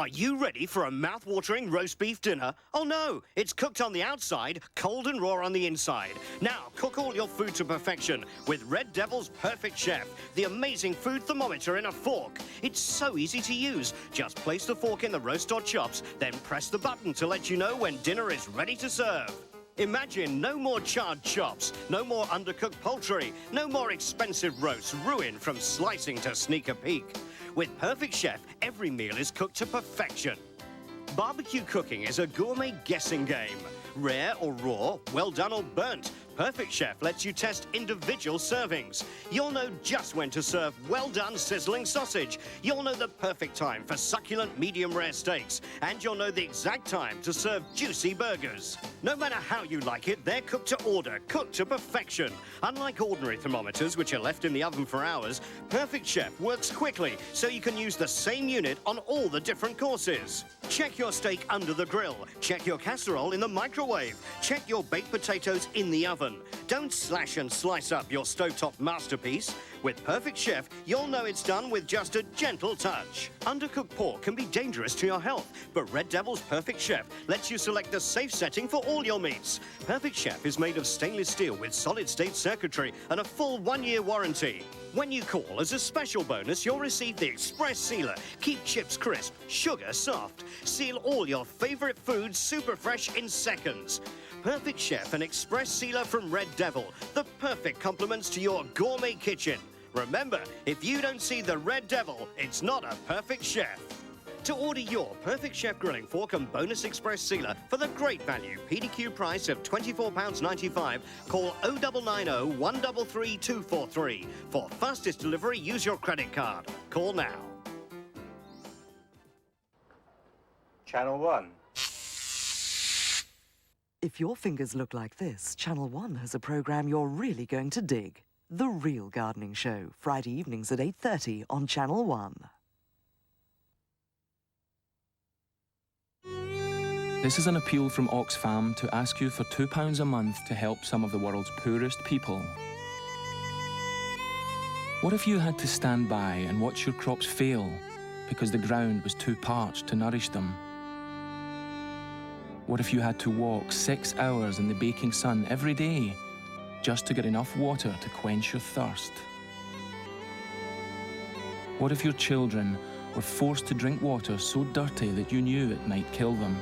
Are you ready for a mouth-watering roast beef dinner? Oh no, it's cooked on the outside, cold and raw on the inside. Now cook all your food to perfection with Red Devil's Perfect Chef, the amazing food thermometer in a fork. It's so easy to use. Just place the fork in the roast or chops, then press the button to let you know when dinner is ready to serve. Imagine no more charred chops, no more undercooked poultry, no more expensive roasts ruined from slicing to sneak a peek. With Perfect Chef, every meal is cooked to perfection. Barbecue cooking is a gourmet guessing game. Rare or raw, well done or burnt, Perfect Chef lets you test individual servings. You'll know just when to serve well-done sizzling sausage. You'll know the perfect time for succulent medium-rare steaks. And you'll know the exact time to serve juicy burgers. No matter how you like it, they're cooked to order, cooked to perfection. Unlike ordinary thermometers, which are left in the oven for hours, Perfect Chef works quickly, so you can use the same unit on all the different courses. Check your steak under the grill. Check your casserole in the microwave. Check your baked potatoes in the oven. Don't slash and slice up your stovetop masterpiece. With Perfect Chef, you'll know it's done with just a gentle touch. Undercooked pork can be dangerous to your health, but Red Devil's Perfect Chef lets you select the safe setting for all your meats. Perfect Chef is made of stainless steel with solid-state circuitry and a full 1-year warranty. When you call, as a special bonus, you'll receive the Express Sealer. Keep chips crisp, sugar soft. Seal all your favorite foods super fresh in seconds. Perfect Chef and Express Sealer from Red Devil, the perfect complements to your gourmet kitchen. Remember, if you don't see the Red Devil, it's not a Perfect Chef. To order your Perfect Chef grilling fork and bonus Express Sealer for the great value PDQ price of £24.95, call 0990 133 243. For fastest delivery, use your credit card. Call now. Channel 1. If your fingers look like this, Channel 1 has a programme you're really going to dig. The Real Gardening Show, Friday evenings at 8:30 on Channel 1. This is an appeal from Oxfam to ask you for £2 a month to help some of the world's poorest people. What if you had to stand by and watch your crops fail because the ground was too parched to nourish them? What if you had to walk 6 hours in the baking sun every day just to get enough water to quench your thirst? What if your children were forced to drink water so dirty that you knew it might kill them?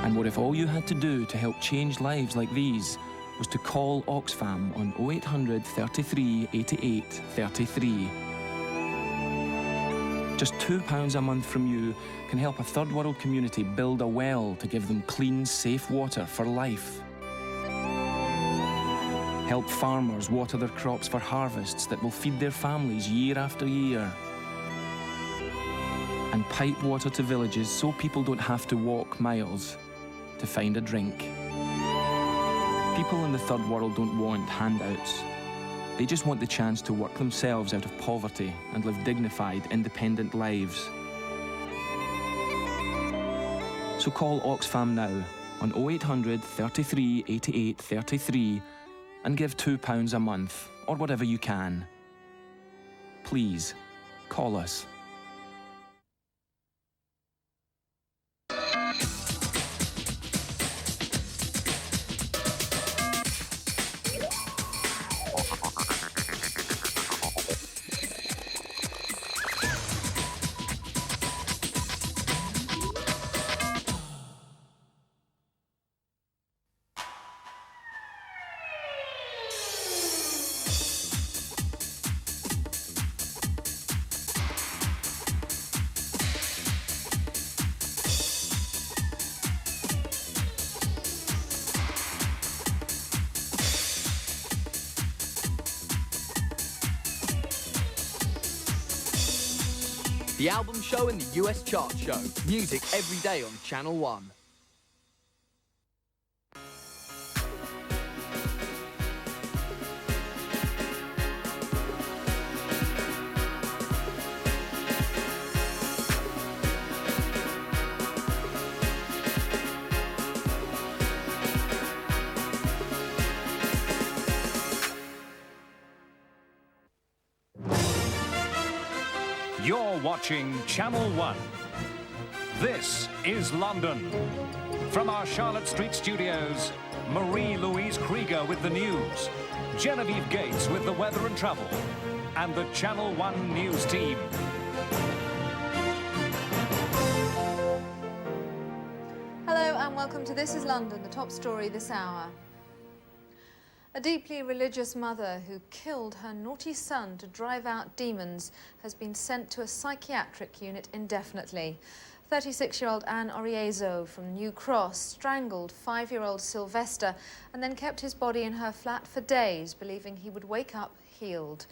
And what if all you had to do to help change lives like these was to call Oxfam on 0800 33 88 33? Just £2 a month from you can help a third world community build a well to give them clean, safe water for life. Help farmers water their crops for harvests that will feed their families year after year. And pipe water to villages so people don't have to walk miles to find a drink. People in the third world don't want handouts. They just want the chance to work themselves out of poverty and live dignified, independent lives. So call Oxfam now on 0800 33 88 33 and give £2 a month, or whatever you can. Please, call us. The album show and the US chart show. Music every day on Channel 1. You're watching Channel 1. This is London. From our Charlotte Street studios, Marie-Louise Krieger with the news, Genevieve Gates with the weather and travel, and the Channel 1 news team. Hello and welcome to This is London, the top story this hour. A deeply religious mother who killed her naughty son to drive out demons has been sent to a psychiatric unit indefinitely. 36-year-old Anne Oriezo from New Cross strangled 5-year-old Sylvester and then kept his body in her flat for days, believing he would wake up healed.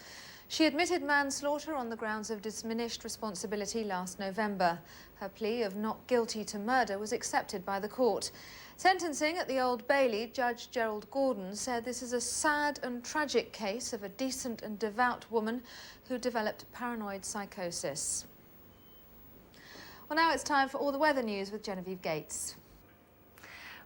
She admitted manslaughter on the grounds of diminished responsibility last November. Her plea of not guilty to murder was accepted by the court. Sentencing at the Old Bailey, Judge Gerald Gordon said this is a sad and tragic case of a decent and devout woman who developed paranoid psychosis. Well, now it's time for all the weather news with Genevieve Gates.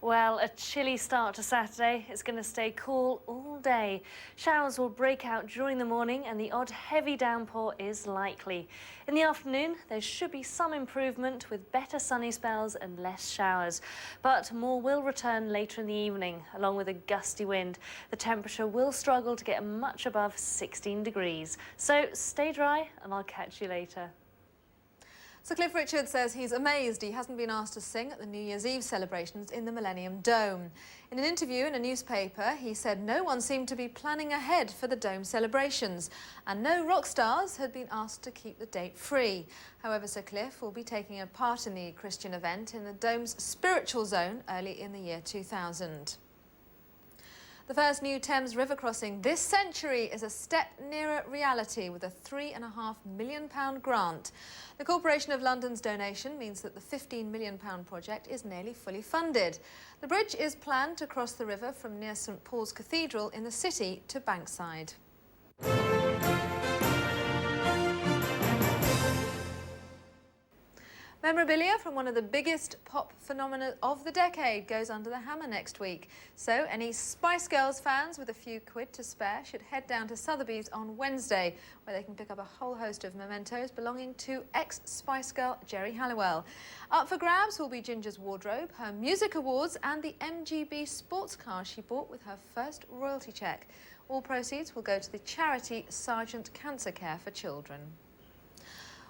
Well, a chilly start to Saturday. It's going to stay cool all day. Showers will break out during the morning and the odd heavy downpour is likely. In the afternoon, there should be some improvement with better sunny spells and less showers. But more will return later in the evening, along with a gusty wind. The temperature will struggle to get much above 16 degrees. So stay dry and I'll catch you later. So Cliff Richard says he's amazed he hasn't been asked to sing at the New Year's Eve celebrations in the Millennium Dome. In an interview in a newspaper, he said no one seemed to be planning ahead for the Dome celebrations and no rock stars had been asked to keep the date free. However, Sir Cliff will be taking a part in the Christian event in the Dome's spiritual zone early in the year 2000. The first new Thames River crossing this century is a step nearer reality with a £3.5 million grant. The Corporation of London's donation means that the £15 million project is nearly fully funded. The bridge is planned to cross the river from near St Paul's Cathedral in the city to Bankside. Memorabilia from one of the biggest pop phenomena of the decade goes under the hammer next week. So any Spice Girls fans with a few quid to spare should head down to Sotheby's on Wednesday, where they can pick up a whole host of mementos belonging to ex-Spice Girl Geri Halliwell. Up for grabs will be Ginger's wardrobe, her music awards and the MGB sports car she bought with her first royalty cheque. All proceeds will go to the charity Sargent Cancer Care for Children.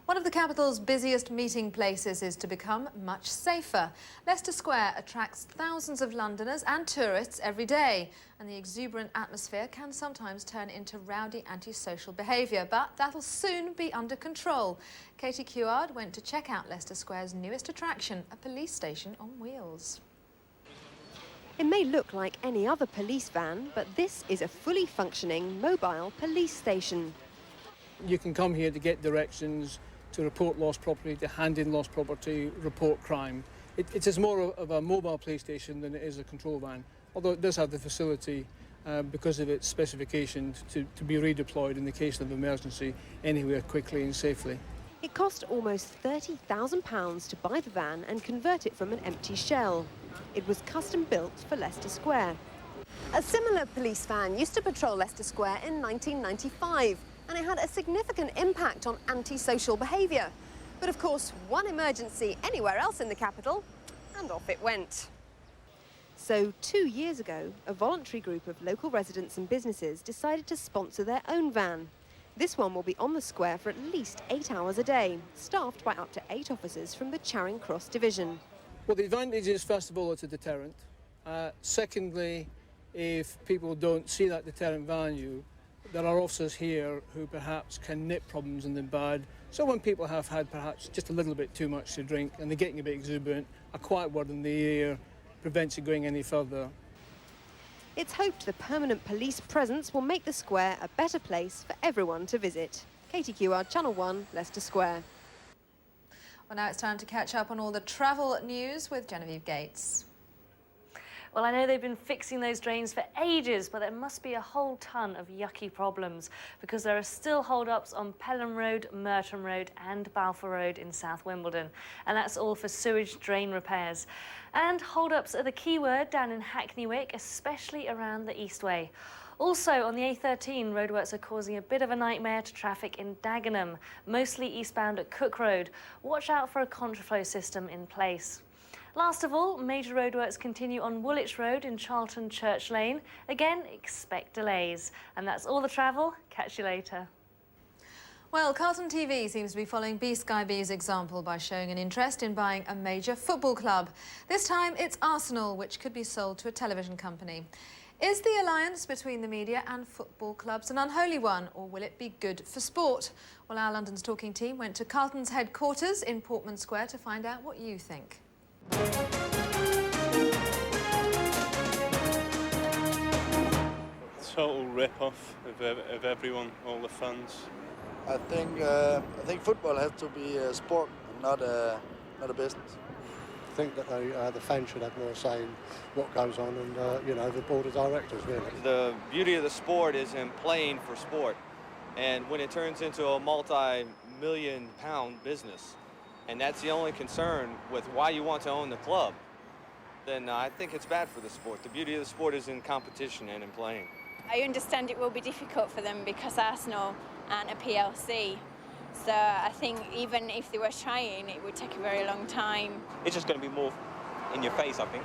One of the capital's busiest meeting places is to become much safer. Leicester Square attracts thousands of Londoners and tourists every day, and the exuberant atmosphere can sometimes turn into rowdy antisocial behaviour, but that'll soon be under control. Katie Keward went to check out Leicester Square's newest attraction, a police station on wheels. It may look like any other police van, but this is a fully functioning mobile police station. You can come here to get directions, to report lost property, to hand in lost property, report crime. It is more of a mobile police station than it is a control van, although it does have the facility, because of its specifications, to be redeployed in the case of emergency anywhere quickly and safely. It cost almost £30,000 to buy the van and convert it from an empty shell. It was custom built for Leicester Square. A similar police van used to patrol Leicester Square in 1995. And it had a significant impact on antisocial behaviour. But of course, one emergency anywhere else in the capital, and off it went. So 2 years ago, a voluntary group of local residents and businesses decided to sponsor their own van. This one will be on the square for at least 8 hours a day, staffed by up to 8 officers from the Charing Cross division. Well, the advantage is, first of all, it's a deterrent. Secondly, if people don't see that deterrent value, there are officers here who perhaps can nip problems in the bud. So when people have had perhaps just a little bit too much to drink and they're getting a bit exuberant, a quiet word in the ear prevents it going any further. It's hoped the permanent police presence will make the square a better place for everyone to visit. Katie Keward, Channel 1, Leicester Square. Well, now it's time to catch up on all the travel news with Genevieve Gates. Well, I know they've been fixing those drains for ages, but there must be a whole ton of yucky problems because there are still hold-ups on Pelham Road, Merton Road and Balfour Road in South Wimbledon. And that's all for sewage drain repairs. And hold-ups are the key word down in Hackney Wick, especially around the Eastway. Also, on the A13, roadworks are causing a bit of a nightmare to traffic in Dagenham, mostly eastbound at Cook Road. Watch out for a contraflow system in place. Last of all, major roadworks continue on Woolwich Road in Charlton Church Lane. Again, expect delays. And that's all the travel. Catch you later. Well, Carlton TV seems to be following B-Sky B's example by showing an interest in buying a major football club. This time it's Arsenal, which could be sold to a television company. Is the alliance between the media and football clubs an unholy one, or will it be good for sport? Well, our London's Talking team went to Carlton's headquarters in Portman Square to find out what you think. Total rip-off of everyone, all the fans. I think football has to be a sport, not a business. I think that the fans should have more say in what goes on, and you know, the board of directors really. The beauty of the sport is in playing for sport, and when it turns into a multi-million-pound business, and that's the only concern with why you want to own the club, then I think it's bad for the sport. The beauty of the sport is in competition and in playing. I understand it will be difficult for them because Arsenal aren't a PLC. So I think even if they were trying, it would take a very long time. It's just going to be more in your face, I think.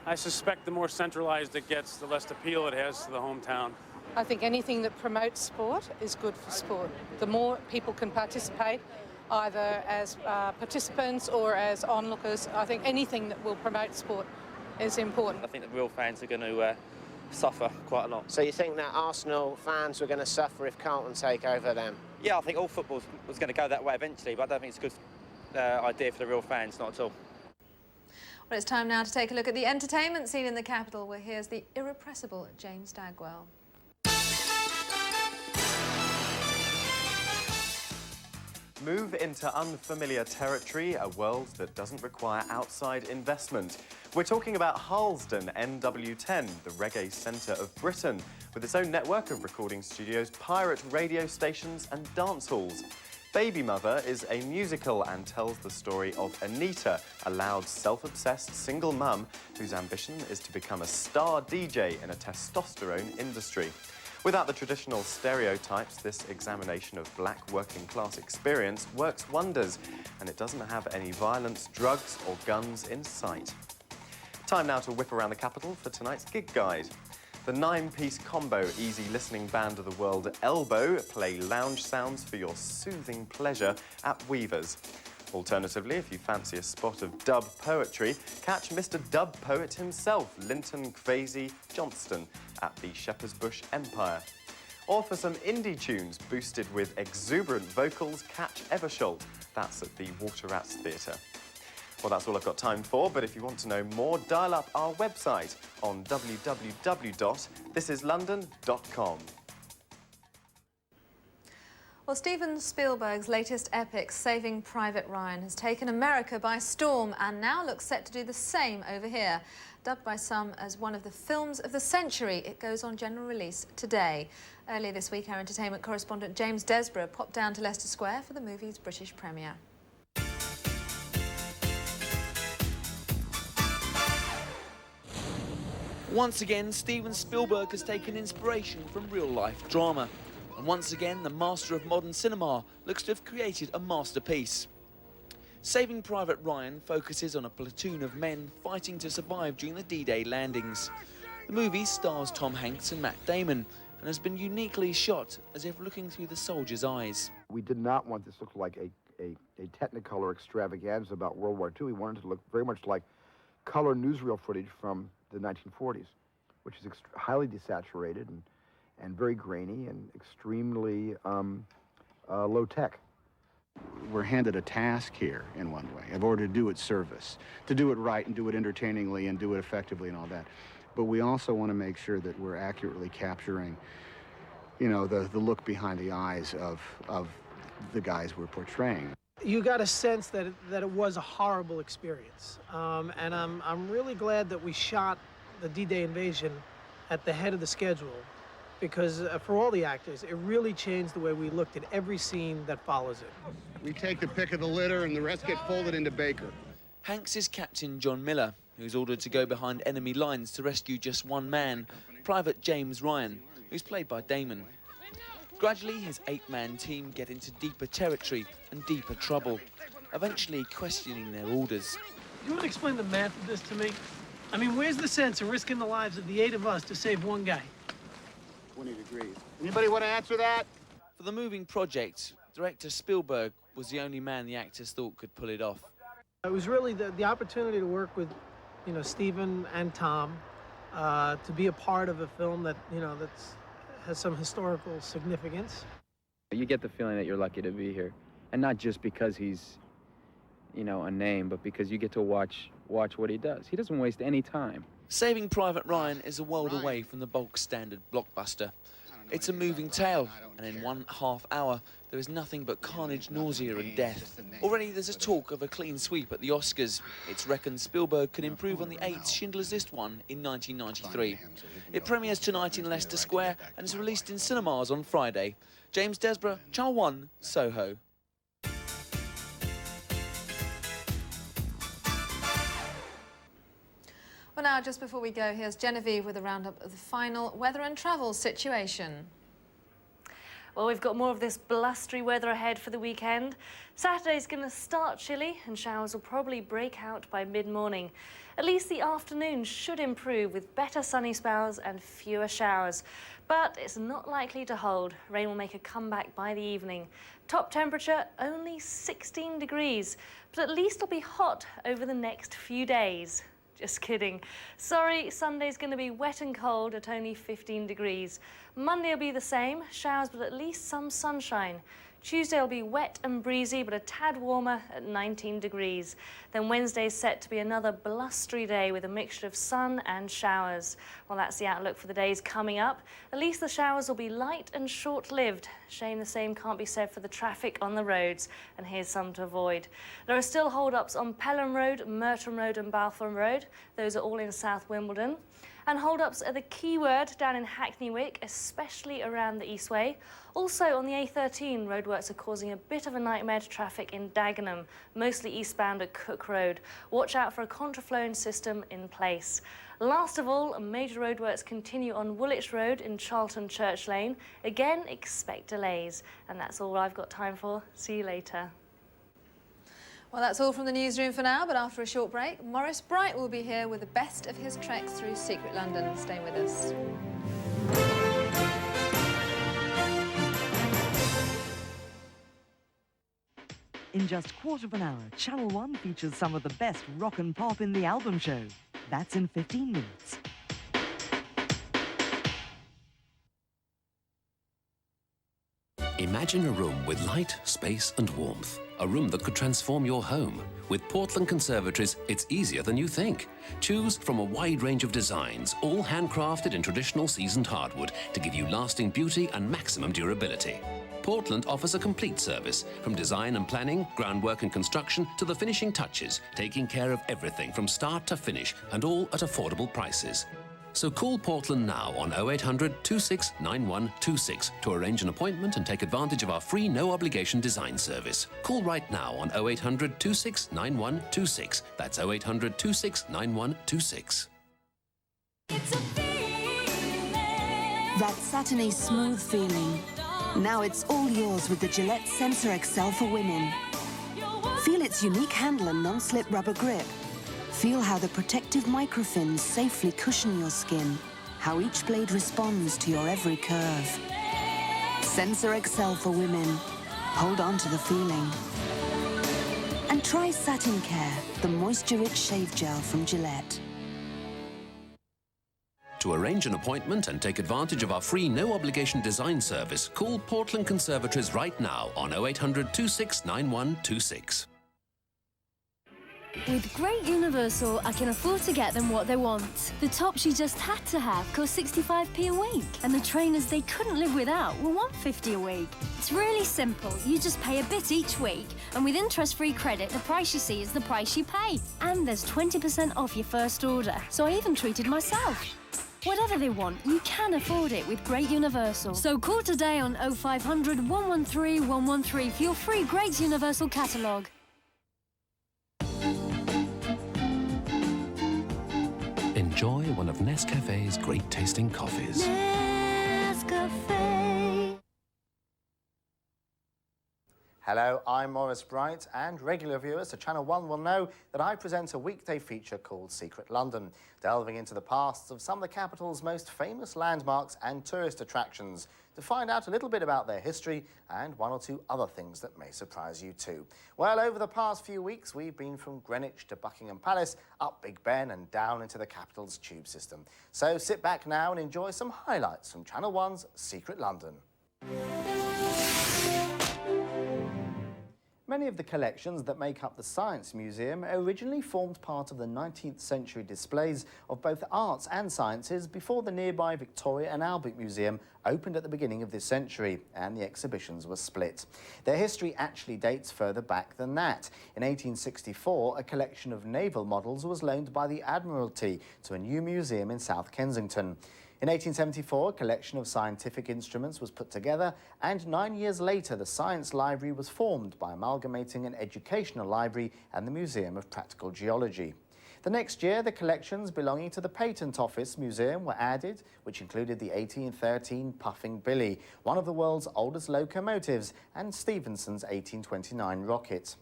I suspect the more centralized it gets, the less appeal it has to the hometown. I think anything that promotes sport is good for sport. The more people can participate, either as participants or as onlookers, I think anything that will promote sport is important. I think the real fans are going to suffer quite a lot. So you think that Arsenal fans were going to suffer if Carlton take over them? Yeah, I think all football was going to go that way eventually, but I don't think it's a good idea for the real fans, not at all. Well, it's time now to take a look at the entertainment scene in the capital, where here's the irrepressible James Dagwell. Move into unfamiliar territory, a world that doesn't require outside investment. We're talking about Harlesden NW10, the reggae centre of Britain, with its own network of recording studios, pirate radio stations and dance halls. Baby Mother is a musical and tells the story of Anita, a loud, self-obsessed single mum whose ambition is to become a star DJ in a testosterone industry. Without the traditional stereotypes, this examination of black working-class experience works wonders, and it doesn't have any violence, drugs or guns in sight. Time now to whip around the capital for tonight's gig guide. The 9-piece combo easy listening band of the world Elbow play lounge sounds for your soothing pleasure at Weaver's. Alternatively, if you fancy a spot of dub poetry, catch Mr. Dub Poet himself, Linton Kwesi Johnston, at the Shepherd's Bush Empire. Or for some indie tunes boosted with exuberant vocals, catch Eversholt. That's at the Water Rats Theatre. Well, that's all I've got time for, but if you want to know more, dial up our website on www.thisislondon.com. Well, Steven Spielberg's latest epic, Saving Private Ryan, has taken America by storm and now looks set to do the same over here. Dubbed by some as one of the films of the century, it goes on general release today. Earlier this week, our entertainment correspondent James Desborough popped down to Leicester Square for the movie's British premiere. Once again, Steven Spielberg has taken inspiration from real-life drama. And once again, the master of modern cinema looks to have created a masterpiece. Saving Private Ryan focuses on a platoon of men fighting to survive during the D-Day landings. The movie stars Tom Hanks and Matt Damon and has been uniquely shot as if looking through the soldiers' eyes. We did not want this to look like a Technicolor extravaganza about World War II. We wanted it to look very much like color newsreel footage from the 1940s, which is highly desaturated and very grainy and extremely low-tech. We're handed a task here in one way, in order to do it service, to do it right and do it entertainingly and do it effectively and all that. But we also want to make sure that we're accurately capturing, you know, the look behind the eyes of the guys we're portraying. You got a sense that it was a horrible experience, and I'm really glad that we shot the D-Day invasion at the head of the schedule, because for all the actors, it really changed the way we looked at every scene that follows it. We take the pick of the litter and the rest get folded into Baker. Hanks is Captain John Miller, who's ordered to go behind enemy lines to rescue just one man, Private James Ryan, who's played by Damon. Gradually, his 8-man team get into deeper territory and deeper trouble, eventually questioning their orders. You want to explain the math of this to me? I mean, where's the sense in risking the lives of the 8 of us to save one guy? 20 degrees. Anybody want to answer that? For the moving project, director Spielberg was the only man the actors thought could pull it off. It was really the opportunity to work with, you know, Stephen and Tom, to be a part of a film that, you know, has some historical significance. You get the feeling that you're lucky to be here, and not just because he's, you know, a name, but because you get to watch what he does. He doesn't waste any time. Saving Private Ryan is a world away from the bulk standard blockbuster. It's a moving tale, and in 1.5 hours, there is nothing but carnage, nausea and death. Already there's a talk of a clean sweep at the Oscars. It's reckoned Spielberg can improve on the 8th Schindler's List one in 1993. It premieres tonight in Leicester Square and is released in cinemas on Friday. James Desborough, Channel 1, Soho. Well, now, just before we go, here's Genevieve with a roundup of the final weather and travel situation. Well, we've got more of this blustery weather ahead for the weekend. Saturday's going to start chilly and showers will probably break out by mid-morning. At least the afternoon should improve with better sunny spells and fewer showers. But it's not likely to hold. Rain will make a comeback by the evening. Top temperature only 16 degrees, but at least it'll be hot over the next few days. Just kidding. Sorry, Sunday's going to be wet and cold at only 15 degrees. Monday will be the same, showers but at least some sunshine. Tuesday will be wet and breezy but a tad warmer at 19 degrees. Then Wednesday's set to be another blustery day with a mixture of sun and showers. Well, that's the outlook for the days coming up. At least the showers will be light and short-lived. Shame the same can't be said for the traffic on the roads, and here's some to avoid. There are still hold-ups on Pelham Road, Merton Road and Balfour Road. Those are all in South Wimbledon. And hold-ups are the key word down in Hackney Wick, especially around the Eastway. Also on the A13, roadworks are causing a bit of a nightmare to traffic in Dagenham, mostly eastbound at Cook Road. Watch out for a contraflowing system in place. Last of all, major roadworks continue on Woolwich Road in Charlton Church Lane. Again, expect delays. And that's all I've got time for. See you later. Well, that's all from the newsroom for now, but after a short break, Maurice Bright will be here with the best of his treks through secret London. Stay with us. In just a quarter of an hour, Channel 1 features some of the best rock and pop in the album show. That's in 15 minutes. Imagine a room with light, space and warmth. A room that could transform your home. With Portland Conservatories, it's easier than you think. Choose from a wide range of designs, all handcrafted in traditional seasoned hardwood to give you lasting beauty and maximum durability. Portland offers a complete service, from design and planning, groundwork and construction, to the finishing touches, taking care of everything from start to finish, and all at affordable prices. So call Portland now on 0800 269126 to arrange an appointment and take advantage of our free no-obligation design service. Call right now on 0800 269126. That's 0800 269126. That satiny smooth feeling. Now it's all yours with the Gillette Sensor XL for women. Feel its unique handle and non-slip rubber grip. Feel how the protective microfins safely cushion your skin, how each blade responds to your every curve. Sensor XL for women. Hold on to the feeling. And try Satin Care, the moisture-rich shave gel from Gillette. To arrange an appointment and take advantage of our free no-obligation design service, call Portland Conservatories right now on 0800 269126. With Great Universal, I can afford to get them what they want. The tops you just had to have cost 65p a week, and the trainers they couldn't live without were $150 a week. It's really simple. You just pay a bit each week, and with interest-free credit, the price you see is the price you pay. And there's 20% off your first order, so I even treated myself. Whatever they want, you can afford it with Great Universal. So call today on 0500 113 113 for your free Great Universal catalogue. Enjoy one of Nescafe's great-tasting coffees. Nescafé. Nescafé. Hello, I'm Maurice Bright, and regular viewers to Channel 1 will know that I present a weekday feature called Secret London, delving into the pasts of some of the capital's most famous landmarks and tourist attractions to find out a little bit about their history and one or two other things that may surprise you too. Well, over the past few weeks, we've been from Greenwich to Buckingham Palace, up Big Ben and down into the capital's tube system. So sit back now and enjoy some highlights from Channel 1's Secret London. Many of the collections that make up the Science Museum originally formed part of the 19th century displays of both arts and sciences before the nearby Victoria and Albert Museum opened at the beginning of this century and the exhibitions were split. Their history actually dates further back than that. In 1864, a collection of naval models was loaned by the Admiralty to a new museum in South Kensington. In 1874, a collection of scientific instruments was put together, and 9 years later, the Science Library was formed by amalgamating an educational library and the Museum of Practical Geology. The next year, the collections belonging to the Patent Office Museum were added, which included the 1813 Puffing Billy, one of the world's oldest locomotives, and Stephenson's 1829 rocket.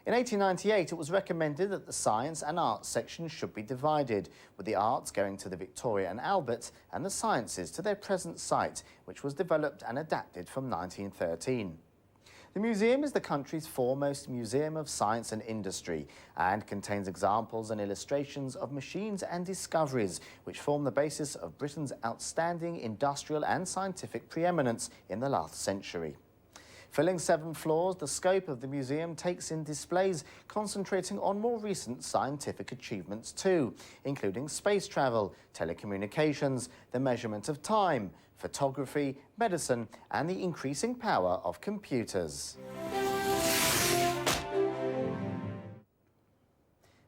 In 1898, it was recommended that the science and arts sections should be divided, with the arts going to the Victoria and Albert and the sciences to their present site, which was developed and adapted from 1913. The museum is the country's foremost museum of science and industry and contains examples and illustrations of machines and discoveries which form the basis of Britain's outstanding industrial and scientific preeminence in the last century. Filling 7 floors, the scope of the museum takes in displays concentrating on more recent scientific achievements too, including space travel, telecommunications, the measurement of time, photography, medicine, and the increasing power of computers.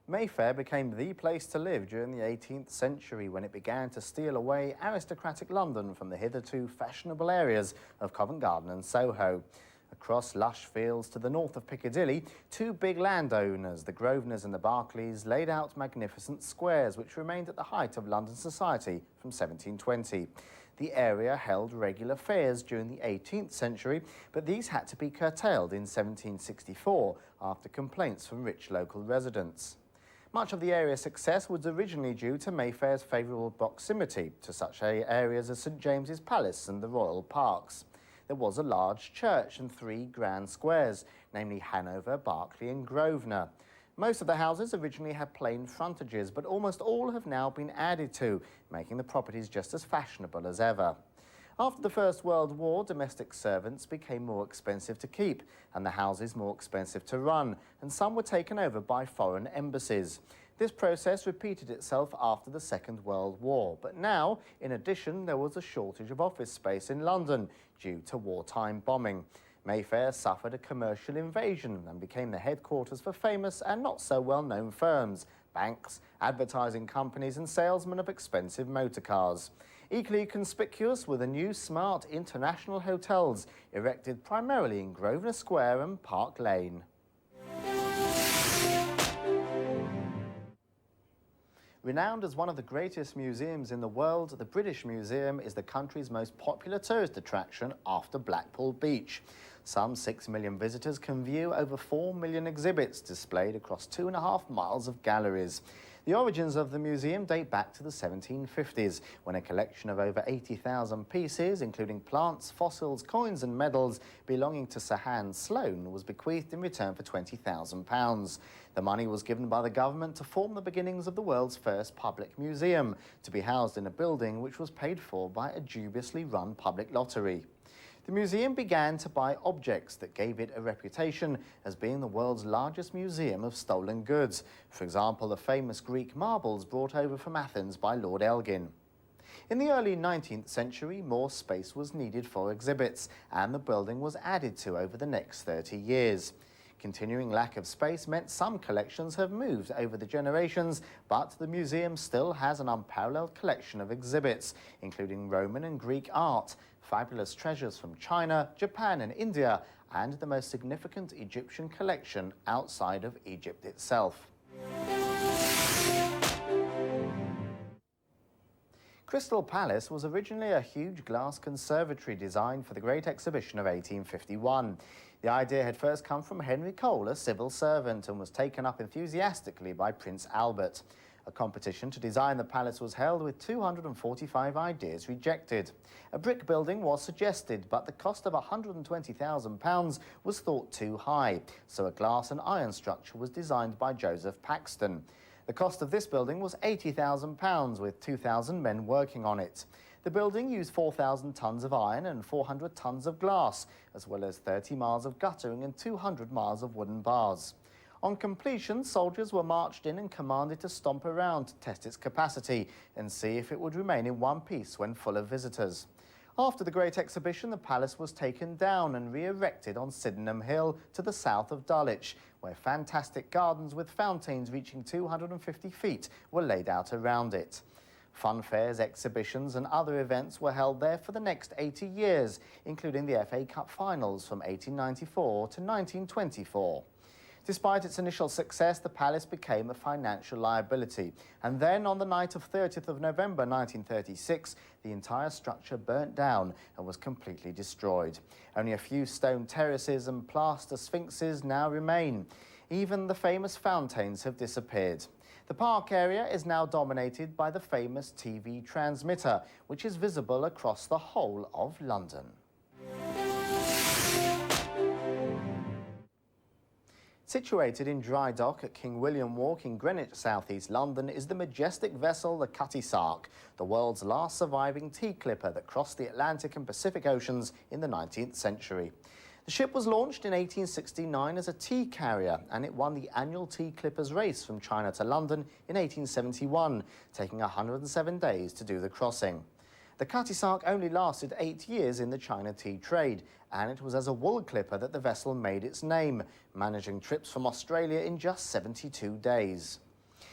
Mayfair became the place to live during the 18th century when it began to steal away aristocratic London from the hitherto fashionable areas of Covent Garden and Soho. Across lush fields to the north of Piccadilly, 2 big landowners, the Grosvenors and the Berkeleys, laid out magnificent squares which remained at the height of London society from 1720. The area held regular fairs during the 18th century, but these had to be curtailed in 1764 after complaints from rich local residents. Much of the area's success was originally due to Mayfair's favourable proximity to such areas as St James's Palace and the Royal Parks. There was a large church and 3 grand squares, namely Hanover, Berkeley and Grosvenor. Most of the houses originally had plain frontages, but almost all have now been added to, making the properties just as fashionable as ever. After the First World War, domestic servants became more expensive to keep and the houses more expensive to run, and some were taken over by foreign embassies. This process repeated itself after the Second World War, but now, in addition, there was a shortage of office space in London due to wartime bombing. Mayfair suffered a commercial invasion and became the headquarters for famous and not so well-known firms, banks, advertising companies and salesmen of expensive motor cars. Equally conspicuous were the new smart international hotels, erected primarily in Grosvenor Square and Park Lane. Renowned as one of the greatest museums in the world, the British Museum is the country's most popular tourist attraction after Blackpool Beach. Some 6 million visitors can view over 4 million exhibits displayed across 2.5 miles of galleries. The origins of the museum date back to the 1750s, when a collection of over 80,000 pieces, including plants, fossils, coins and medals belonging to Sir Hans Sloane, was bequeathed in return for £20,000. The money was given by the government to form the beginnings of the world's first public museum, to be housed in a building which was paid for by a dubiously run public lottery. The museum began to buy objects that gave it a reputation as being the world's largest museum of stolen goods. For example, the famous Greek marbles brought over from Athens by Lord Elgin. In the early 19th century, more space was needed for exhibits, and the building was added to over the next 30 years. Continuing lack of space meant some collections have moved over the generations, but the museum still has an unparalleled collection of exhibits, including Roman and Greek art, fabulous treasures from China, Japan and India, and the most significant Egyptian collection outside of Egypt itself. Crystal Palace was originally a huge glass conservatory designed for the Great Exhibition of 1851. The idea had first come from Henry Cole, a civil servant, and was taken up enthusiastically by Prince Albert. A competition to design the palace was held with 245 ideas rejected. A brick building was suggested, but the cost of £120,000 was thought too high, so a glass and iron structure was designed by Joseph Paxton. The cost of this building was £80,000, with 2,000 men working on it. The building used 4,000 tonnes of iron and 400 tonnes of glass, as well as 30 miles of guttering and 200 miles of wooden bars. On completion, soldiers were marched in and commanded to stomp around to test its capacity and see if it would remain in one piece when full of visitors. After the Great Exhibition, the palace was taken down and re-erected on Sydenham Hill to the south of Dulwich, where fantastic gardens with fountains reaching 250 feet were laid out around it. Fun fairs, exhibitions and other events were held there for the next 80 years, including the FA Cup finals from 1894 to 1924. Despite its initial success, the palace became a financial liability, and then on the night of 30th of November 1936, the entire structure burnt down and was completely destroyed. Only a few stone terraces and plaster sphinxes now remain. Even the famous fountains have disappeared. The park area is now dominated by the famous TV transmitter, which is visible across the whole of London. Situated in dry dock at King William Walk in Greenwich, south-east London, is the majestic vessel the Cutty Sark, the world's last surviving tea clipper that crossed the Atlantic and Pacific Oceans in the 19th century. The ship was launched in 1869 as a tea carrier, and it won the annual tea clippers race from China to London in 1871, taking 107 days to do the crossing. The Cutty Sark only lasted 8 years in the China tea trade, and it was as a wool clipper that the vessel made its name, managing trips from Australia in just 72 days.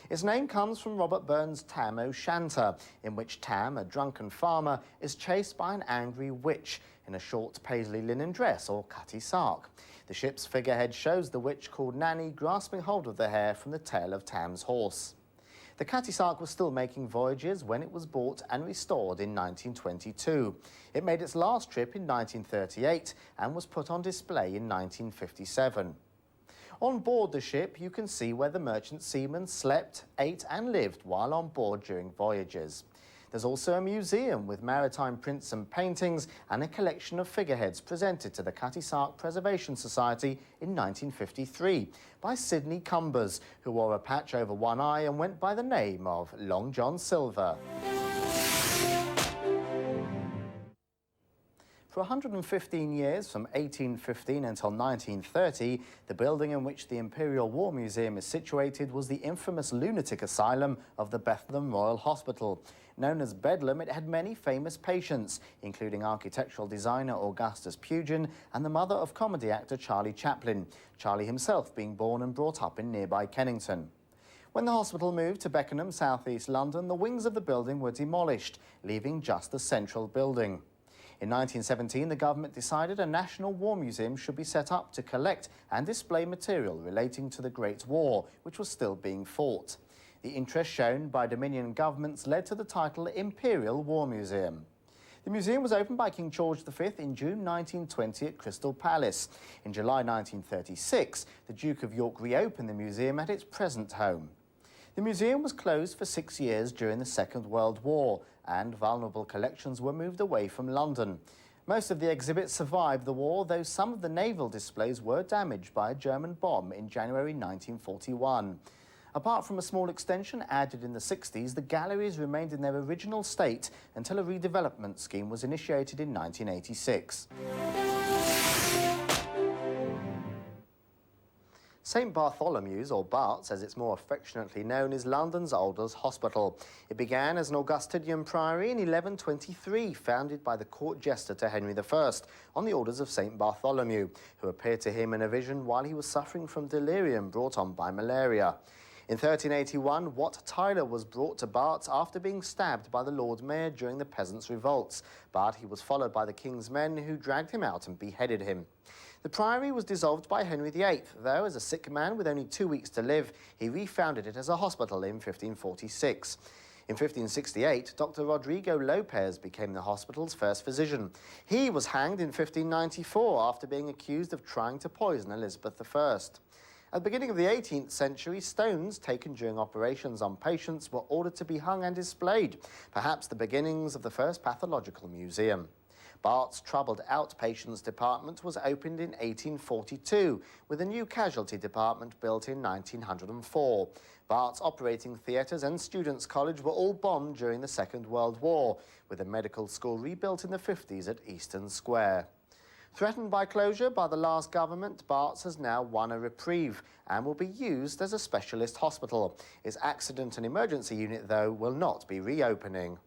Its name comes from Robert Burns' Tam O'Shanter, in which Tam, a drunken farmer, is chased by an angry witch in a short paisley linen dress or Cutty Sark. The ship's figurehead shows the witch called Nanny grasping hold of the hair from the tail of Tam's horse. The Cutty Sark was still making voyages when it was bought and restored in 1922. It made its last trip in 1938 and was put on display in 1957. On board the ship, you can see where the merchant seamen slept, ate and lived while on board during voyages. There's also a museum with maritime prints and paintings and a collection of figureheads presented to the Cutty Sark Preservation Society in 1953 by Sidney Cumbers, who wore a patch over one eye and went by the name of Long John Silver. For 115 years, from 1815 until 1930, the building in which the Imperial War Museum is situated was the infamous lunatic asylum of the Bethlehem Royal Hospital. Known as Bedlam, it had many famous patients, including architectural designer Augustus Pugin and the mother of comedy actor Charlie Chaplin, Charlie himself being born and brought up in nearby Kennington. When the hospital moved to Beckenham, south-east London, the wings of the building were demolished, leaving just the central building. In 1917, the government decided a National War Museum should be set up to collect and display material relating to the Great War, which was still being fought. The interest shown by Dominion governments led to the title Imperial War Museum. The museum was opened by King George V in June 1920 at Crystal Palace. In July 1936, the Duke of York reopened the museum at its present home. The museum was closed for 6 years during the Second World War, and vulnerable collections were moved away from London. Most of the exhibits survived the war, though some of the naval displays were damaged by a German bomb in January 1941. Apart from a small extension added in the 60s, the galleries remained in their original state until a redevelopment scheme was initiated in 1986. St Bartholomew's, or Bart's as it's more affectionately known, is London's oldest hospital. It began as an Augustinian priory in 1123, founded by the court jester to Henry I, on the orders of St Bartholomew, who appeared to him in a vision while he was suffering from delirium brought on by malaria. In 1381, Wat Tyler was brought to Bart's after being stabbed by the Lord Mayor during the peasants' revolts, but he was followed by the king's men, who dragged him out and beheaded him. The priory was dissolved by Henry VIII, though as a sick man with only 2 weeks to live, he refounded it as a hospital in 1546. In 1568, Dr. Rodrigo Lopez became the hospital's first physician. He was hanged in 1594 after being accused of trying to poison Elizabeth I. At the beginning of the 18th century, stones taken during operations on patients were ordered to be hung and displayed, perhaps the beginnings of the first pathological museum. Bart's troubled outpatients department was opened in 1842, with a new casualty department built in 1904. Bart's operating theatres and students' college were all bombed during the Second World War, with a medical school rebuilt in the 50s at Euston Square. Threatened by closure by the last government, Bart's has now won a reprieve and will be used as a specialist hospital. Its accident and emergency unit, though, will not be reopening.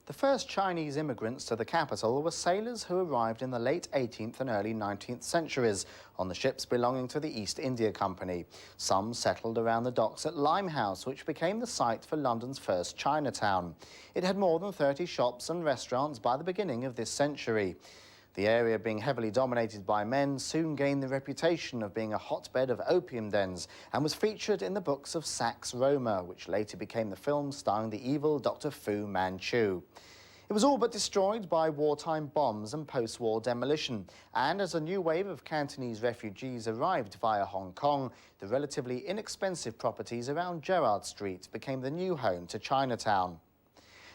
The first Chinese immigrants to the capital were sailors who arrived in the late 18th and early 19th centuries on the ships belonging to the East India Company. Some settled around the docks at Limehouse, which became the site for London's first Chinatown. It had more than 30 shops and restaurants by the beginning of this century. The area, being heavily dominated by men, soon gained the reputation of being a hotbed of opium dens and was featured in the books of Sax Rohmer, which later became the film starring the evil Dr. Fu Manchu. It was all but destroyed by wartime bombs and post-war demolition, and as a new wave of Cantonese refugees arrived via Hong Kong, the relatively inexpensive properties around Gerrard Street became the new home to Chinatown.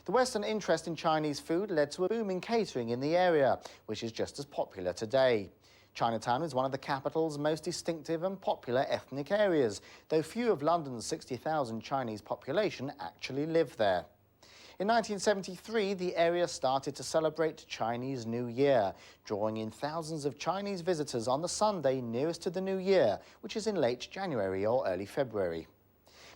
The Western interest in Chinese food led to a boom in catering in the area, which is just as popular today. Chinatown is one of the capital's most distinctive and popular ethnic areas, though few of London's 60,000 Chinese population actually live there. In 1973, the area started to celebrate Chinese New Year, drawing in thousands of Chinese visitors on the Sunday nearest to the New Year, which is in late January or early February.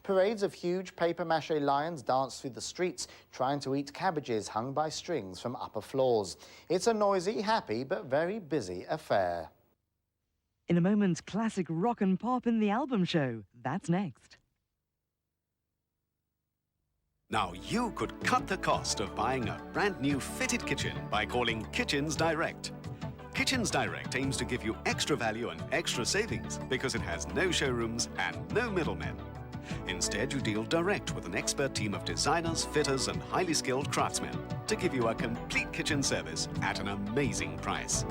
Parades of huge papier-mâché lions dance through the streets, trying to eat cabbages hung by strings from upper floors. It's a noisy, happy, but very busy affair. In a moment, classic rock and pop in the album show. That's next. Now you could cut the cost of buying a brand new fitted kitchen by calling Kitchens Direct. Kitchens Direct aims to give you extra value and extra savings because it has no showrooms and no middlemen. Instead, you deal direct with an expert team of designers, fitters and highly skilled craftsmen to give you a complete kitchen service at an amazing price.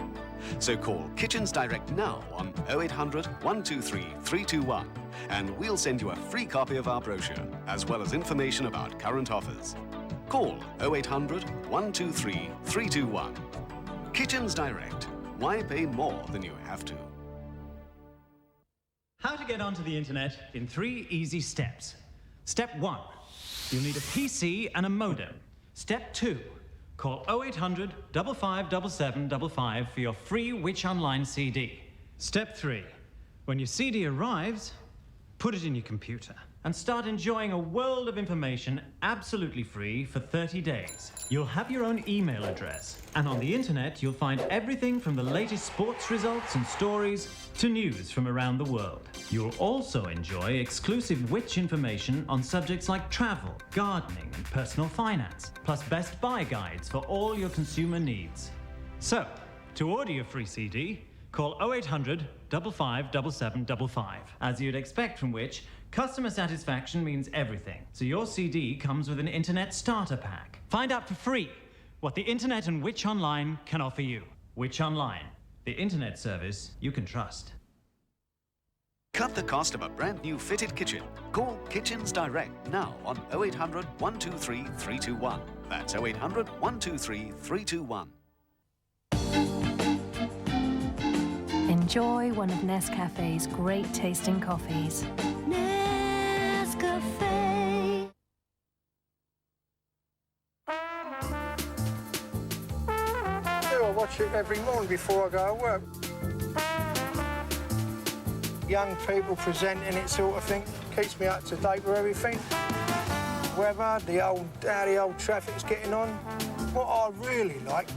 So call Kitchens Direct now on 0800 123 321 and we'll send you a free copy of our brochure as well as information about current offers. Call 0800 123 321. Kitchens Direct. Why pay more than you have to? How to get onto the internet in 3 easy steps. Step 1, you'll need a PC and a modem. Step 2, call 0800 557755 for your free Which Online CD. Step 3, when your CD arrives, put it in your computer and start enjoying a world of information absolutely free for 30 days. You'll have your own email address, and on the internet you'll find everything from the latest sports results and stories to news from around the world. You'll also enjoy exclusive Which information on subjects like travel, gardening and personal finance, plus best buy guides for all your consumer needs. So, to order your free CD, call 0800 557755. As you'd expect from Which, customer satisfaction means everything, so your CD comes with an internet starter pack. Find out for free what the internet and Which Online can offer you. Which Online, the internet service you can trust. Cut the cost of a brand new fitted kitchen. Call Kitchens Direct now on 0800 123 321. That's 0800 123 321. Enjoy one of Nescafe's great tasting coffees. Nescafé. I watch it every morning before I go to work. Young people presenting it sort of thing keeps me up to date with everything. Weather, how the old traffic's getting on. What I really like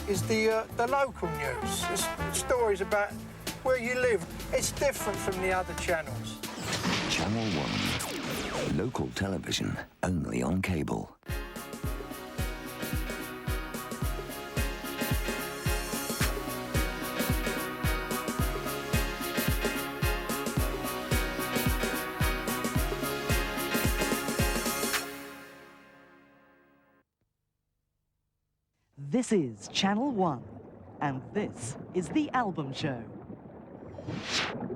is the local news. It's stories about where you live. It's different from the other channels. Channel 1. Local television, only on cable. This is Channel 1, and this is The Album Show.